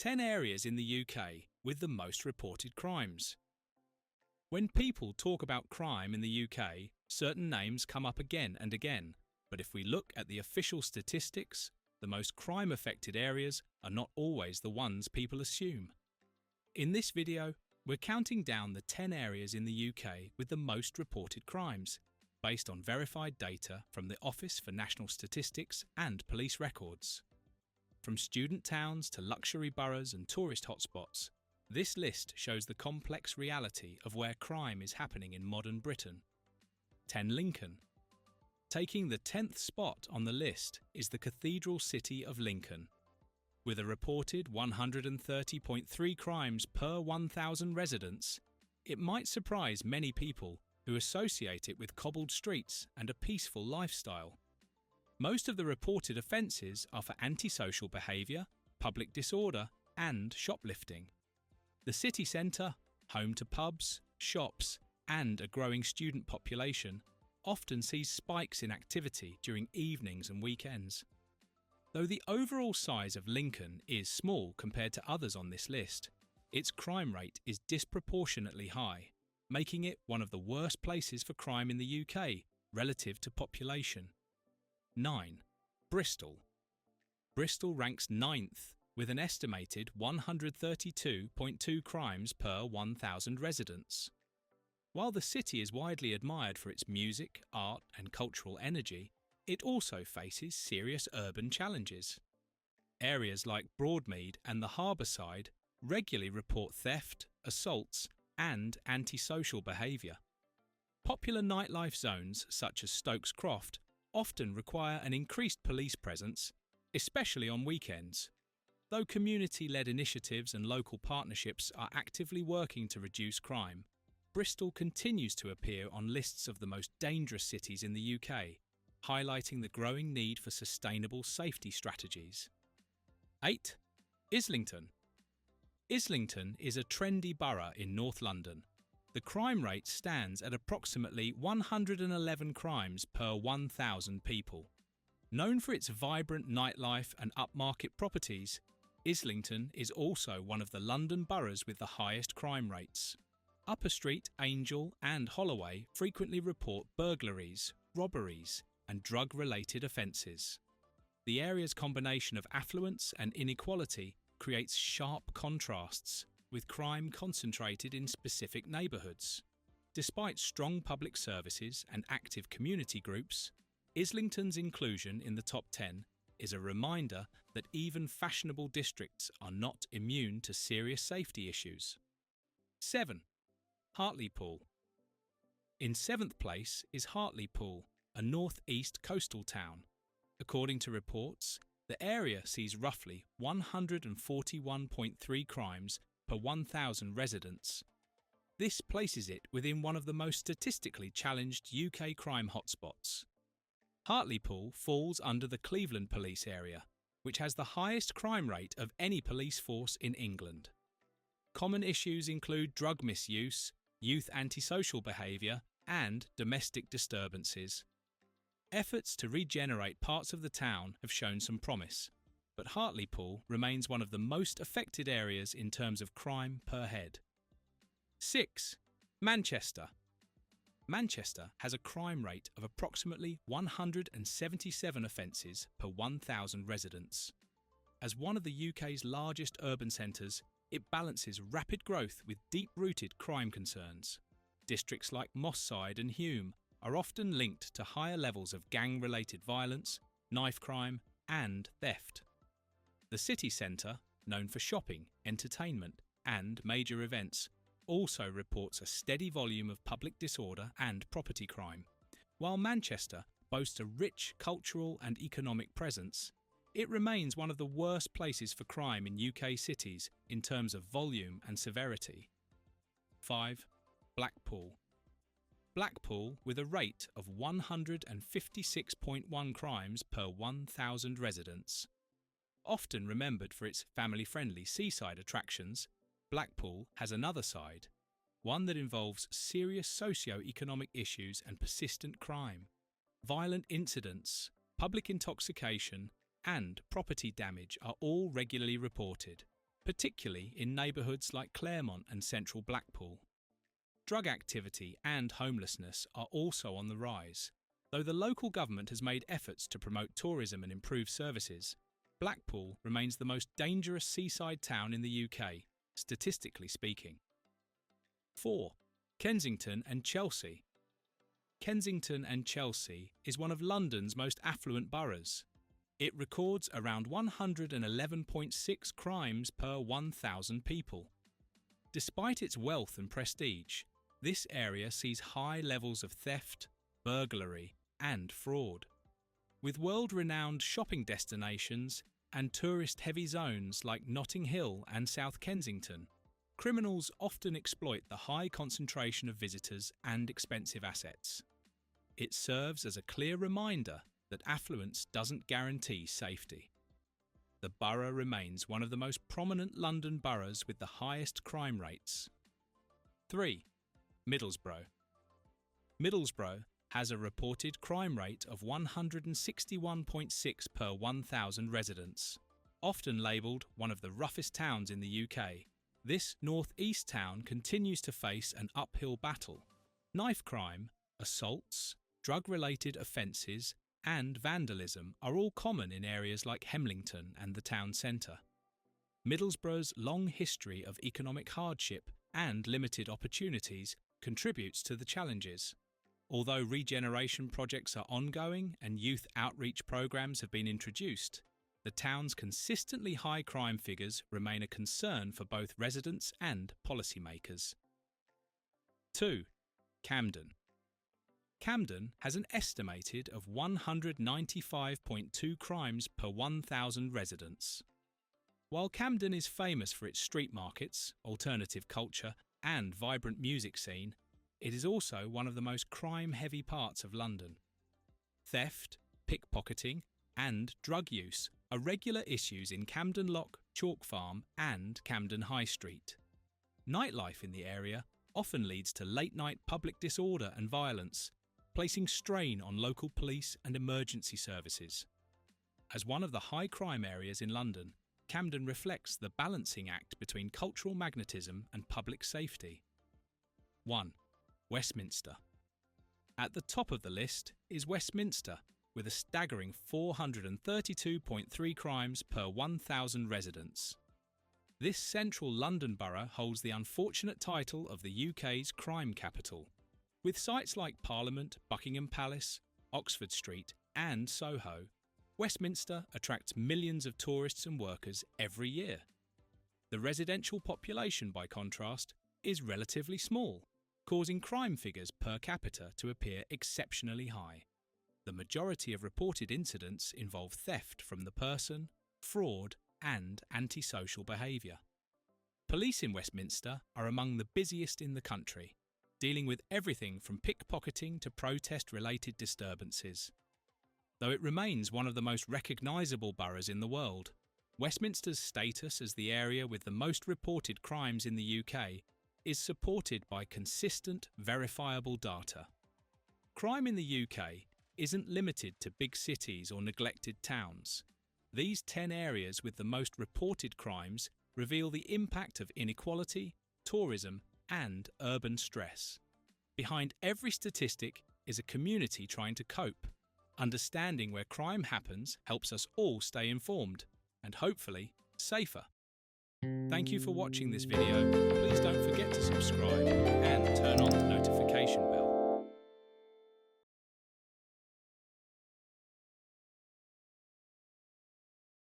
10 areas in the UK with the most reported crimes. When people talk about crime in the UK, certain names come up again and again, but if we look at the official statistics, the most crime-affected areas are not always the ones people assume. In this video, we're counting down the 10 areas in the UK with the most reported crimes, based on verified data from the Office for National Statistics and police records. From student towns to luxury boroughs and tourist hotspots, this list shows the complex reality of where crime is happening in modern Britain. 10 Lincoln. Taking the 10th spot on the list is the cathedral city of Lincoln. With a reported 130.3 crimes per 1,000 residents, it might surprise many people who associate it with cobbled streets and a peaceful lifestyle. Most of the reported offences are for antisocial behaviour, public disorder and shoplifting. The city centre, home to pubs, shops and a growing student population, often sees spikes in activity during evenings and weekends. Though the overall size of Lincoln is small compared to others on this list, its crime rate is disproportionately high, making it one of the worst places for crime in the UK relative to population. 9. Bristol. Bristol ranks 9th with an estimated 132.2 crimes per 1,000 residents. While the city is widely admired for its music, art and cultural energy, it also faces serious urban challenges. Areas like Broadmead and the harbour side regularly report theft, assaults and antisocial behaviour. Popular nightlife zones such as Stokes Croft often require an increased police presence, especially on weekends. Though community-led initiatives and local partnerships are actively working to reduce crime, Bristol continues to appear on lists of the most dangerous cities in the UK, highlighting the growing need for sustainable safety strategies. 8. Islington. Islington is a trendy borough in North London. The crime rate stands at approximately 111 crimes per 1,000 people. Known for its vibrant nightlife and upmarket properties, Islington is also one of the London boroughs with the highest crime rates. Upper Street, Angel and Holloway frequently report burglaries, robberies and drug-related offences. The area's combination of affluence and inequality creates sharp contrasts, with crime concentrated in specific neighbourhoods. Despite strong public services and active community groups, Islington's inclusion in the top 10 is a reminder that even fashionable districts are not immune to serious safety issues. 7. Hartlepool. In 7th place is Hartlepool, a north-east coastal town. According to reports, the area sees roughly 141.3 crimes per 1,000 residents. This places it within one of the most statistically challenged UK crime hotspots. Hartlepool falls under the Cleveland police area, which has the highest crime rate of any police force in England. Common issues include drug misuse, youth antisocial behaviour, and domestic disturbances. Efforts to regenerate parts of the town have shown some promise, but Hartlepool remains one of the most affected areas in terms of crime per head. 6. Manchester. Manchester has a crime rate of approximately 177 offences per 1,000 residents. As one of the UK's largest urban centres, it balances rapid growth with deep-rooted crime concerns. Districts like Moss Side and Hulme are often linked to higher levels of gang-related violence, knife crime and theft. The city centre, known for shopping, entertainment and major events, also reports a steady volume of public disorder and property crime. While Manchester boasts a rich cultural and economic presence, it remains one of the worst places for crime in UK cities in terms of volume and severity. 5. Blackpool. Blackpool, with a rate of 156.1 crimes per 1,000 residents. Often remembered for its family-friendly seaside attractions, Blackpool has another side, one that involves serious socio-economic issues and persistent crime. Violent incidents, public intoxication, and property damage are all regularly reported. particularly in neighbourhoods like Claremont and central Blackpool. Drug activity and homelessness are also on the rise. Though the local government has made efforts to promote tourism and improve services, Blackpool remains the most dangerous seaside town in the UK, statistically speaking. 4. Kensington and Chelsea. Kensington and Chelsea is one of London's most affluent boroughs. It records around 111.6 crimes per 1,000 people. Despite its wealth and prestige, this area sees high levels of theft, burglary, and fraud. With world-renowned shopping destinations and tourist-heavy zones like Notting Hill and South Kensington, criminals often exploit the high concentration of visitors and expensive assets. It serves as a clear reminder that affluence doesn't guarantee safety. The borough remains one of the most prominent London boroughs with the highest crime rates. 3. Middlesbrough. Middlesbrough has a reported crime rate of 161.6 per 1,000 residents. Often labelled one of the roughest towns in the UK, this north-east town continues to face an uphill battle. Knife crime, assaults, drug-related offences and vandalism are all common in areas like Hemlington and the town centre. Middlesbrough's long history of economic hardship and limited opportunities contributes to the challenges. Although regeneration projects are ongoing and youth outreach programmes have been introduced, the town's consistently high crime figures remain a concern for both residents and policymakers. 2. Camden. Camden has an estimated of 195.2 crimes per 1,000 residents. While Camden is famous for its street markets, alternative culture, and vibrant music scene, it is also one of the most crime-heavy parts of London. Theft, pickpocketing, and drug use are regular issues in Camden Lock, Chalk Farm, and Camden High Street. Nightlife in the area often leads to late-night public disorder and violence, placing strain on local police and emergency services. As one of the high-crime areas in London, Camden reflects the balancing act between cultural magnetism and public safety. 1. Westminster. At the top of the list is Westminster, with a staggering 432.3 crimes per 1,000 residents. This central London borough holds the unfortunate title of the UK's crime capital. With sites like Parliament, Buckingham Palace, Oxford Street, and Soho, Westminster attracts millions of tourists and workers every year. The residential population, by contrast, is relatively small, causing crime figures per capita to appear exceptionally high. The majority of reported incidents involve theft from the person, fraud, and antisocial behaviour. Police in Westminster are among the busiest in the country, dealing with everything from pickpocketing to protest-related disturbances. Though it remains one of the most recognisable boroughs in the world, Westminster's status as the area with the most reported crimes in the UK is supported by consistent, verifiable data. Crime in the UK isn't limited to big cities or neglected towns. These 10 areas with the most reported crimes reveal the impact of inequality, tourism, and urban stress. Behind every statistic is a community trying to cope. Understanding where crime happens helps us all stay informed and hopefully safer. Thank you for watching this video. Please don't forget